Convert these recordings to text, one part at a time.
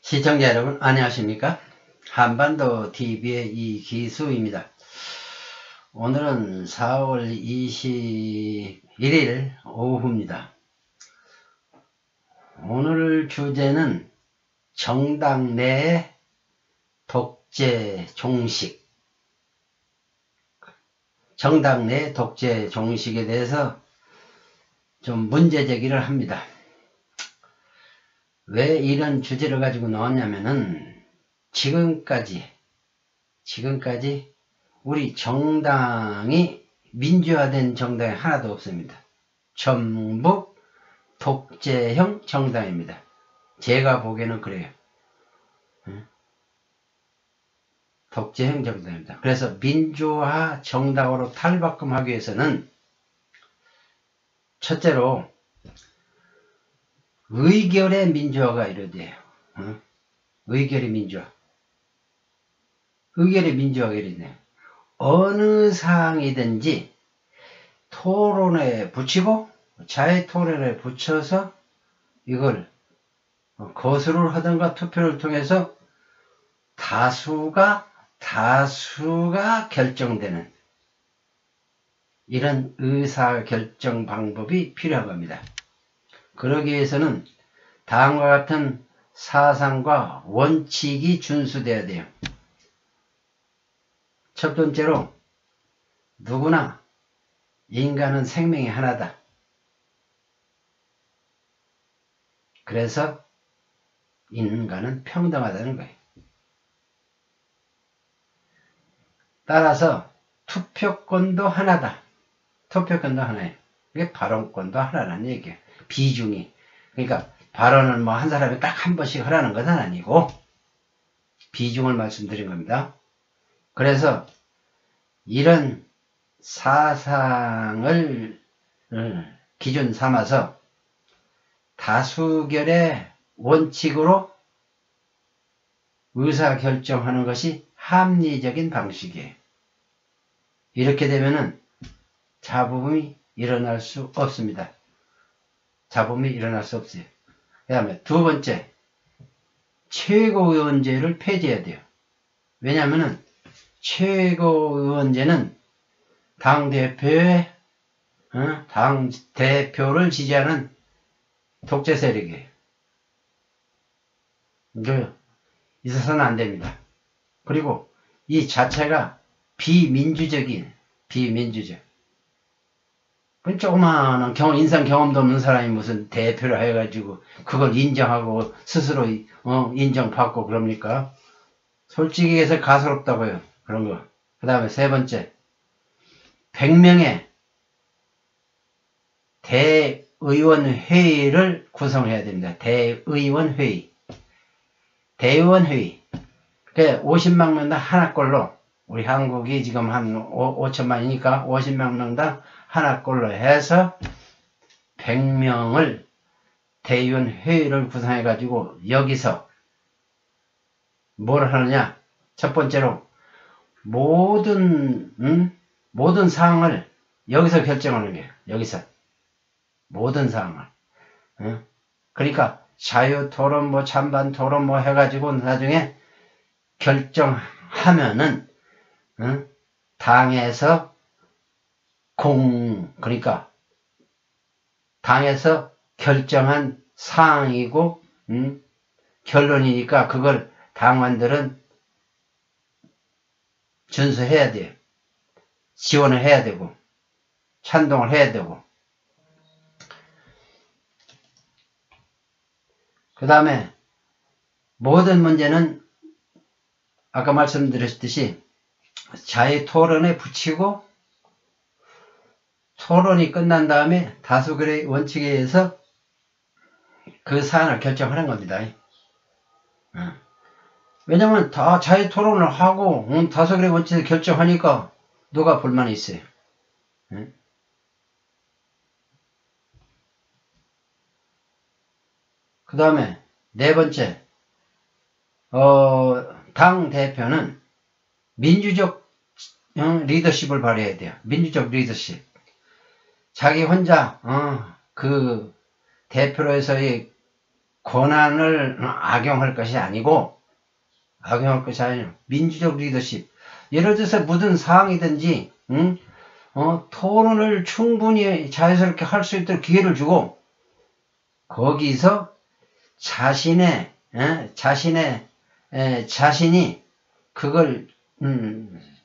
시청자 여러분 안녕하십니까? 한반도 TV의 이기수입니다. 오늘은 4월 21일 오후입니다. 오늘 주제는 정당 내의 독재 종식, 정당 내 독재 종식에 대해서 좀 문제 제기를 합니다. 왜 이런 주제를 가지고 나왔냐면은 지금까지 우리 정당이 민주화된 정당이 하나도 없습니다. 전부 독재형 정당입니다. 제가 보기에는 그래요. 독재형 정당입니다. 그래서 민주화 정당으로 탈바꿈하기 위해서는 첫째로 의결의 민주화가 이루어져요. 의결의 민주화. 의결의 민주화가 이루어져요. 어느 사항이든지 토론에 붙이고 자유토론에 붙여서 이걸 거수를 하든가 투표를 통해서 다수가 결정되는 이런 의사결정 방법이 필요한 겁니다. 그러기 위해서는 다음과 같은 사상과 원칙이 준수되어야 돼요. 첫 번째로 누구나 인간은 생명이 하나다. 그래서 인간은 평등하다는 거예요. 따라서 투표권도 하나다. 투표권도 하나예요. 이게 발언권도 하나라는 얘기예요. 비중이. 그러니까 발언을 뭐 한 사람이 딱 한 번씩 하라는 것은 아니고 비중을 말씀드린 겁니다. 그래서 이런 사상을 기준 삼아서 다수결의 원칙으로 의사결정하는 것이 합리적인 방식이에요. 이렇게 되면은 잡음이 일어날 수 없습니다. 잡음이 일어날 수 없어요. 그 다음에 두 번째, 최고의원제를 폐지해야 돼요. 왜냐하면은 최고의원제는 당대표의 당대표를 지지하는 독재 세력이에요. 이거 있어서는 안 됩니다. 그리고 이 자체가 비민주적. 조그마한 인상 경험도 없는 사람이 무슨 대표를 해가지고 그걸 인정하고 스스로 인정받고 그럽니까? 솔직히 해서 가소롭다고요. 그런 거. 그 다음에 세 번째, 100명의 대의원회의를 구성해야 됩니다. 대의원회의. 그 50만 명당 하나꼴로, 우리 한국이 지금 한 5천만이니까 50만 명당 하나꼴로 해서 100명을 대의원 회의를 구성해가지고 여기서 뭘 하느냐? 첫 번째로 모든 사항을 여기서 결정하는 거예요. 여기서 모든 사항을. 그러니까 자유토론, 찬반토론 해가지고 나중에 결정하면은 당에서 그러니까 당에서 결정한 사항이고 결론이니까 그걸 당원들은 준수해야 돼요. 지원을 해야 되고 찬동을 해야 되고. 그 다음에 모든 문제는 아까 말씀드렸듯이 자유토론에 붙이고 토론이 끝난 다음에 다수결의 원칙에 의해서 그 사안을 결정하는 겁니다. 왜냐면 다 자유토론을 하고 다수결의 원칙을 결정하니까 누가 불만이 있어요. 그 다음에 네 번째, 당 대표는 민주적 리더십을 발휘해야 돼요. 민주적 리더십. 자기 혼자 그 대표로서의 권한을 악용할 것이 아니고, 민주적 리더십. 예를 들어서 무슨 사항이든지, 토론을 충분히 자연스럽게 할 수 있도록 기회를 주고, 거기서 자신이 그걸,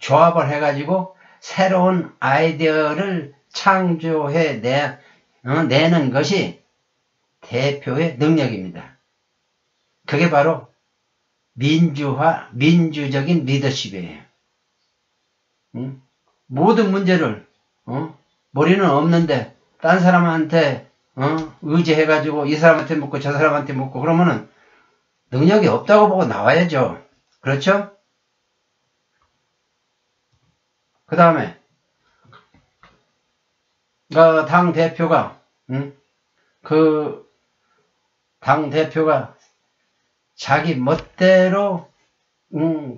조합을 해가지고 새로운 아이디어를 창조해 내는 것이 대표의 능력입니다. 그게 바로 민주적인 리더십이에요. 모든 문제를, 머리는 없는데, 딴 사람한테, 의지해가지고, 이 사람한테 묻고, 저 사람한테 묻고, 그러면은, 능력이 없다고 보고 나와야죠. 그렇죠? 그 다음에, 당 대표가 자기 멋대로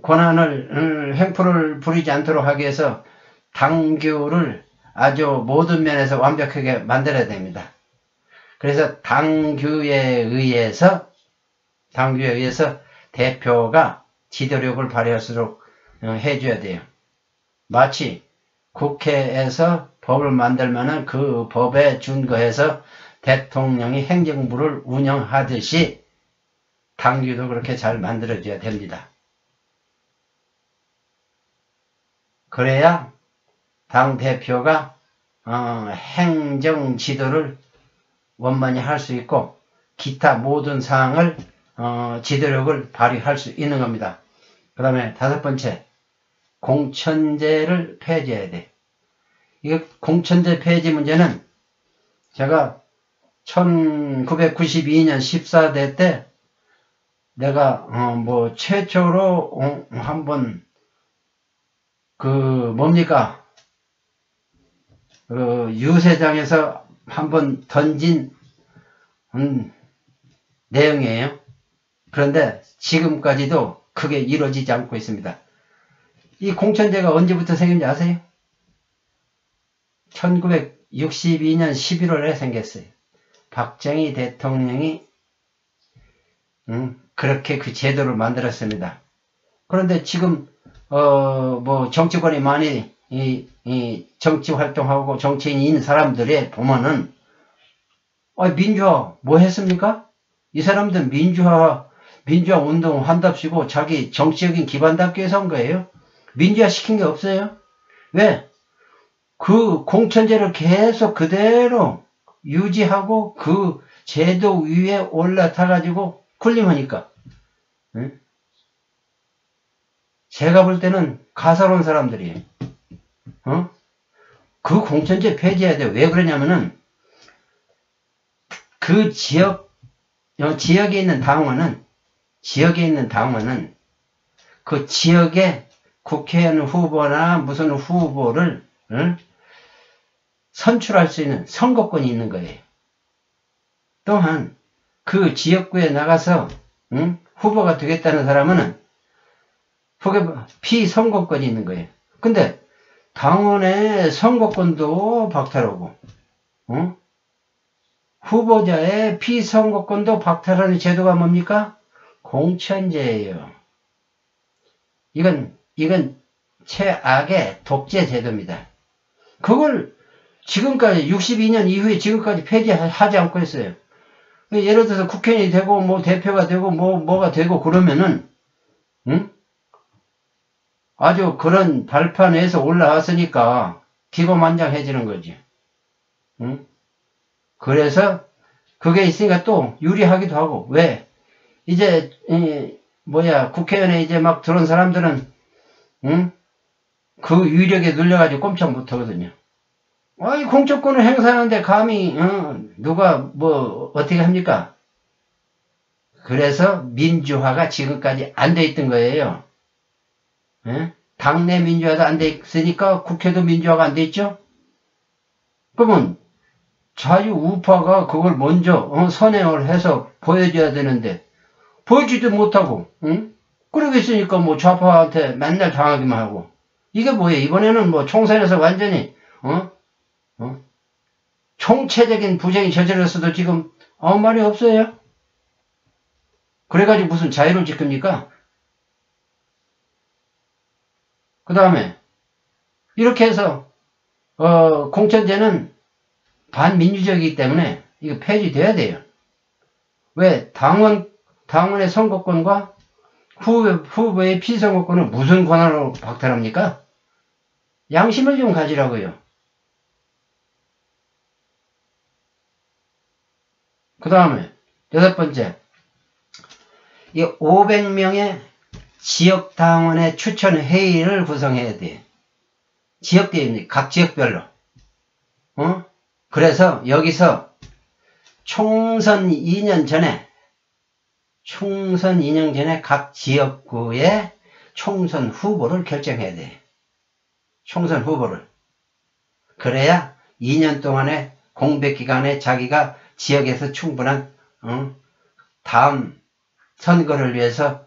권한을 횡포를 부리지 않도록 하기 위해서 당규를 아주 모든 면에서 완벽하게 만들어야 됩니다. 그래서 당규에 의해서 대표가 지도력을 발휘할수록 해줘야 돼요. 마치 국회에서 법을 만들면은 그 법에 준거해서 대통령이 행정부를 운영하듯이 당규도 그렇게 잘 만들어줘야 됩니다. 그래야 당대표가 행정 지도를 원만히 할 수 있고 기타 모든 사항을 지도력을 발휘할 수 있는 겁니다. 그 다음에 5번째, 공천제를 폐지해야 돼. 이게 공천제 폐지 문제는 제가 1992년 14대 때 내가 최초로 한번 유세장에서 한번 던진 내용이에요. 그런데 지금까지도 그게 이루어지지 않고 있습니다. 이 공천제가 언제부터 생긴지 아세요? 1962년 11월에 생겼어요. 박정희 대통령이 그렇게 그 제도를 만들었습니다. 그런데 지금 정치권이 많이 이 정치 활동하고 정치인인 사람들의 보면은 민주화 뭐 했습니까? 이 사람들 민주화 운동 한답시고 자기 정치적인 기반 닦기 위해서 한 거예요. 민주화 시킨 게 없어요. 왜? 그 공천제를 계속 그대로 유지하고 그 제도 위에 올라타가지고 군림하니까. 응? 제가 볼 때는 가사로운 사람들이에요. 그 공천제 폐지해야 돼요. 왜 그러냐면은 그 지역에 있는 당원은 그 지역에 국회의원 후보나 무슨 후보를 선출할 수 있는 선거권이 있는 거예요. 또한 그 지역구에 나가서 후보가 되겠다는 사람은 피선거권이 있는 거예요. 근데 당원의 선거권도 박탈하고 후보자의 피선거권도 박탈하는 제도가 뭡니까? 공천제예요. 이건 최악의 독재 제도입니다. 그걸 지금까지 62년 이후에 지금까지 폐지하지 않고 있어요. 예를 들어서 국회의원이 되고 뭐 대표가 되고 뭐가 되고 그러면은 아주 그런 발판에서 올라왔으니까 기고만장해지는 거지. 그래서 그게 있으니까 또 유리하기도 하고. 왜? 이제 국회의원에 이제 막 들어온 사람들은 그 위력에 눌려가지고 꼼짝 못하거든요. 공천권을 행사하는데 감히 누가 어떻게 합니까? 그래서 민주화가 지금까지 안 돼 있던 거예요. 당내 민주화도 안 돼 있으니까 국회도 민주화가 안 돼 있죠? 그러면 자유우파가 그걸 먼저 선행을 해서 보여줘야 되는데 보여주지도 못하고 그러고 있으니까 좌파한테 맨날 당하기만 하고. 이게 뭐예요? 이번에는 총선에서 완전히 총체적인 부정이 저질렀어도 지금 아무 말이 없어요. 그래가지고 무슨 자유를 지킵니까? 그 다음에 이렇게 해서 공천제는 반민주적이기 때문에 이거 폐지돼야 돼요. 왜? 당원의 선거권과 후보의 피선거권을 무슨 권한으로 박탈합니까? 양심을 좀 가지라고요. 그 다음에 8번째, 이 500명의 지역당원의 추천회의를 구성해야 돼. 지역대회입니다. 각 지역별로. 그래서 여기서 총선 2년 전에 각 지역구의 총선 후보를 결정해야 돼. 총선 후보를. 그래야 2년 동안의 공백기간에 자기가 지역에서 충분한 다음 선거를 위해서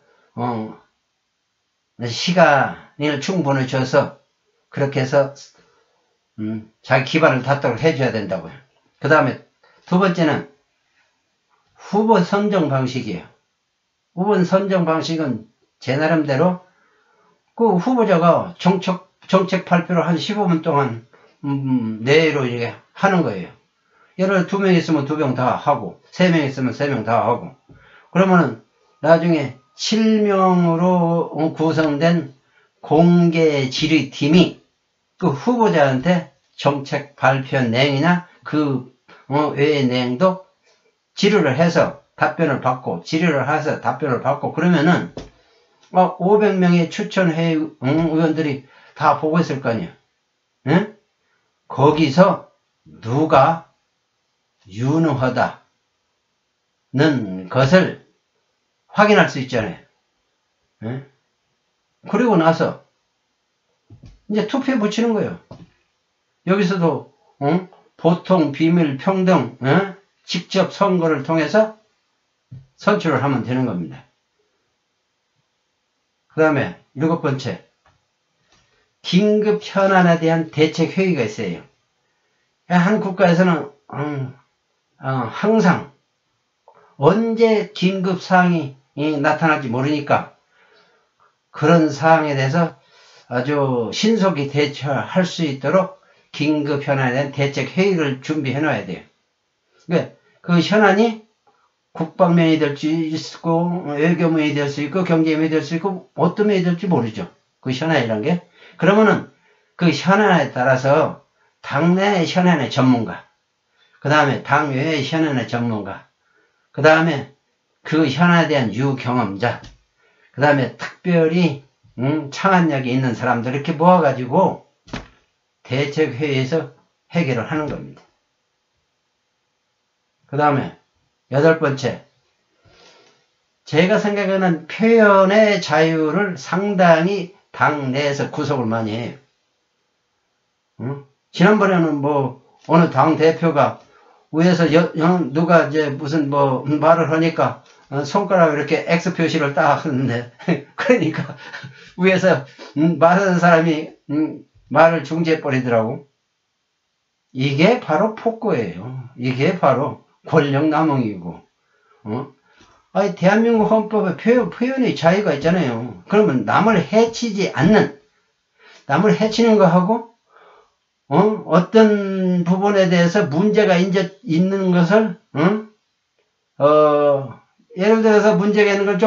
시간을 충분히 줘서 그렇게 해서 자기 기반을 닫도록 해줘야 된다고요. 그 다음에 두 번째는 후보 선정 방식이에요. 후보 선정 방식은 제 나름대로 그 후보자가 정책 발표를 한 15분 동안 내로 이렇게 하는 거예요. 예를 들어 2명 있으면 2명 다 하고 3명 있으면 3명 다 하고 그러면은 나중에 7명으로 구성된 공개 질의팀이 그 후보자한테 정책 발표 내용이나 그 외의 내용도 질의를 해서 답변을 받고 그러면은 500명의 추천회의 의원들이 다 보고 있을 거 아니에요. 응? 거기서 누가 유능하다는 것을 확인할 수 있잖아요. 응? 그리고 나서 이제 투표에 붙이는 거예요. 여기서도 보통, 비밀, 평등, 직접 선거를 통해서 선출을 하면 되는 겁니다. 그 다음에 7번째, 긴급 현안에 대한 대책 회의가 있어요. 한 국가에서는 항상 언제 긴급 사항이 나타날지 모르니까 그런 사항에 대해서 아주 신속히 대처할 수 있도록 긴급 현안에 대한 대책 회의를 준비해 놔야 돼요. 그러니까 그 현안이 국방면이 될 수 있고 외교면이 될 수 있고 경제면이 될 수 있고 어떤 면이 될지 모르죠. 그 현안이란 게. 그러면은 그 현안에 따라서 당내 현안의 전문가, 그 다음에 당외의 현안의 전문가, 그 다음에 그 현안에 대한 유경험자, 그 다음에 특별히 창안력이 있는 사람들 이렇게 모아가지고 대책회의에서 해결을 하는 겁니다. 그 다음에 8번째, 제가 생각하는 표현의 자유를 상당히 당내에서 구속을 많이 해요. 지난번에는 어느 당 대표가 위에서 누가 이제 무슨 말을 하니까 손가락으로 이렇게 X 표시를 딱 하는데 그러니까 위에서 말하는 사람이 말을 중지해 버리더라고. 이게 바로 폭거예요. 이게 바로 권력 남용이고. 아니 대한민국 헌법에 표현의 자유가 있잖아요. 그러면 남을 해치지 않는, 남을 해치는 거하고 어떤 부분에 대해서 문제가 이제 있는 것을 예를 들어서 문제가 있는 걸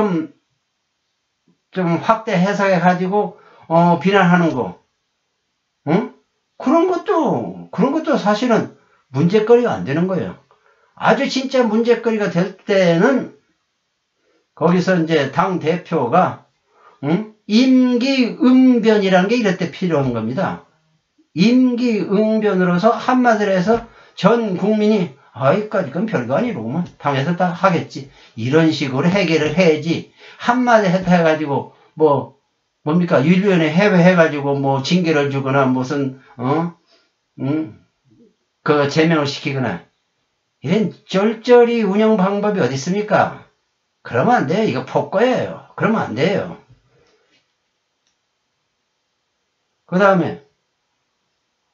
좀 확대 해석해 가지고 비난하는 거, 그런 것도 사실은 문제거리가 안 되는 거예요. 아주 진짜 문제거리가 될 때는 거기서 이제 당 대표가 임기응변이라는 게 이럴 때 필요한 겁니다. 임기응변으로서 한마디로 해서 전 국민이 아이까지 그건 별거 아니로구만, 당에서 다 하겠지, 이런 식으로 해결을 해야지. 한마디 해가지고 뭡니까, 윤리위원회 해가지고 징계를 주거나 무슨 그 제명을 시키거나 이런 쫄쫄이 운영 방법이 어디 있습니까? 그러면 안 돼요. 이거 폭거예요. 그러면 안 돼요. 그 다음에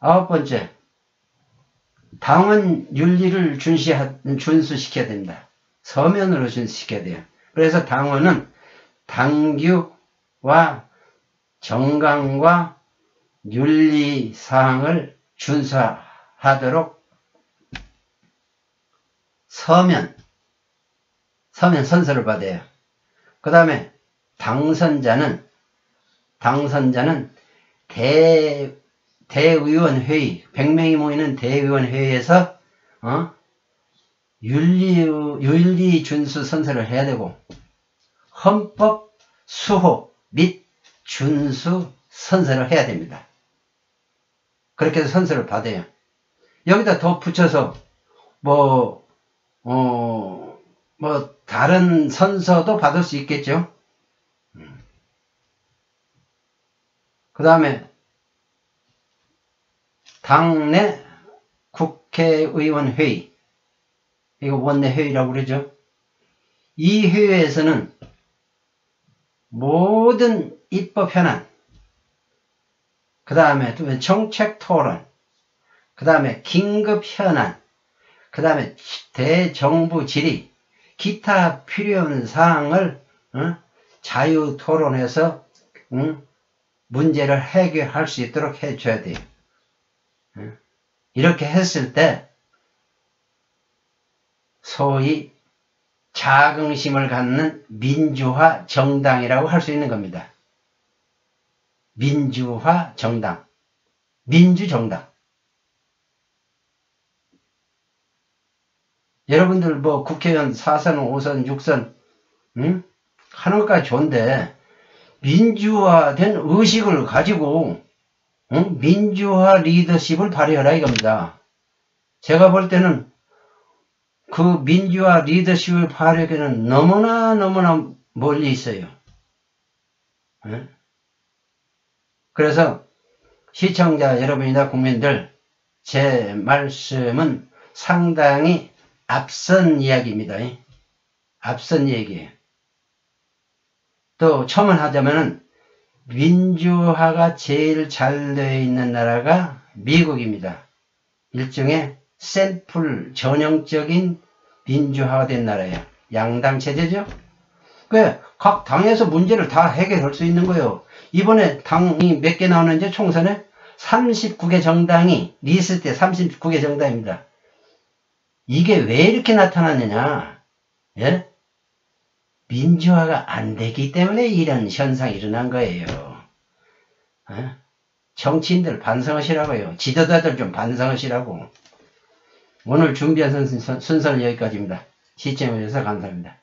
9번째, 당원 윤리를 준수시켜야 됩니다. 서면으로 준수시켜야 돼요. 그래서 당원은 당규와 정강과 윤리사항을 준수하도록 서면 선서를 받아요. 그 다음에 당선자는 대의원회의, 100명이 모이는 대의원회의에서 윤리 준수 선서를 해야 되고, 헌법 수호 및 준수 선서를 해야 됩니다. 그렇게 해서 선서를 받아요. 여기다 더 붙여서 다른 선서도 받을 수 있겠죠. 그 다음에 당내 국회의원 회의, 이거 원내 회의라고 그러죠. 이 회의에서는 모든 입법 현안, 그 다음에 또 정책 토론, 그 다음에 긴급 현안, 그 다음에 대정부 질의, 기타 필요한 사항을 자유 토론해서 문제를 해결할 수 있도록 해줘야 돼요. 이렇게 했을 때 소위 자긍심을 갖는 민주화 정당이라고 할 수 있는 겁니다. 민주화 정당, 민주정당. 여러분들 국회의원 4선, 5선, 6선 하는 것까지 좋은데 민주화된 의식을 가지고 민주화 리더십을 발휘하라 이겁니다. 제가 볼 때는 그 민주화 리더십을 발휘하기는 너무나 멀리 있어요. 그래서 시청자 여러분이나 국민들, 제 말씀은 상당히 앞선 이야기입니다. 앞선 얘기예요. 또 첨언하자면은 민주화가 제일 잘 되어 있는 나라가 미국입니다. 일종의 샘플 전형적인 민주화가 된 나라예요. 양당 체제죠. 각 당에서 문제를 다 해결할 수 있는 거예요. 이번에 당이 몇 개 나오는지 총선에 39개 정당이 리스트에 39개 정당입니다. 이게 왜 이렇게 나타났느냐? 예? 민주화가 안 되기 때문에 이런 현상이 일어난 거예요. 정치인들 반성하시라고요. 지도자들 좀 반성하시라고. 오늘 준비한 순서는 여기까지입니다. 시청해 주셔서 감사합니다.